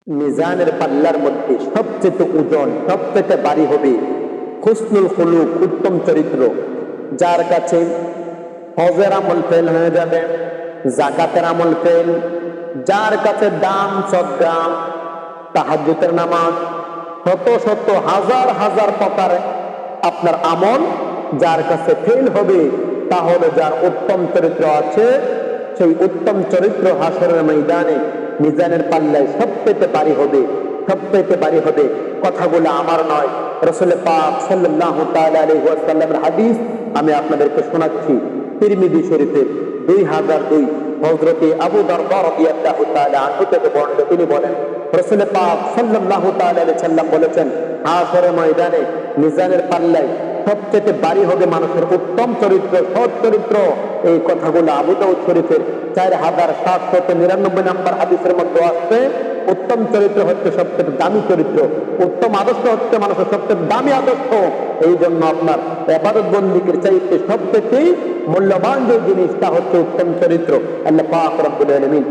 মিজানের পাল্লার মধ্যে সবচেয়ে ওজন, সবচেয়ে ভারী হবে হুসনুল খুলুক, উত্তম চরিত্র। যার কাছে হজের আমল ফেল হয়ে যাবে, জাকাতের আমল ফেল, যার কাছে দান সদকা, তাহাজ্জুদের নামাজ, শত শত হাজার হাজার প্রকার আপনার আমল যার কাছে ফেল হবে, তাহলে যার উত্তম চরিত্র আছে, সেই উত্তম চরিত্র হাসরের ময়দানে মিজানের পাল্লায় সবচেয়ে ভারী হবে, সবচেয়ে ভারী হবে। কথাগুলো আমার নয়, রাসূল পাক সাল্লাল্লাহু তাআলা আলাইহি ওয়াসাল্লামের হাদিস আমি আপনাদেরকে শোনাচ্ছি। তিরমিজি শরীফের 2002 হযরতে আবু দারদা রাদিয়াল্লাহু তাআলা আনহু থেকে বর্ণিত, তিনি বলেন রাসূল পাক সাল্লাল্লাহু তাআলা আলাইহি ওয়াসাল্লাম বলেছেন, হাসরের ময়দানে মিজানের পাল্লায় সবচেয়ে ভারী হবে মানুষের উত্তম চরিত্র, সৎ চরিত্র। এই কথাগুলো আবু দাউদ শরীফের 4799 নম্বর হাদিসের মধ্যে আসছে। উত্তম চরিত্র হচ্ছে সবচেয়ে দামি চরিত্র, উত্তম আদর্শ হচ্ছে মানুষের সবচেয়ে দামি আদর্শ। এই জন্য আপনার ইবাদত বন্দেগীর চাইতে সবচেয়ে মূল্যবান যে জিনিসটা হচ্ছে উত্তম চরিত্র। আল্লাহ পাক রব্বুল আলামিন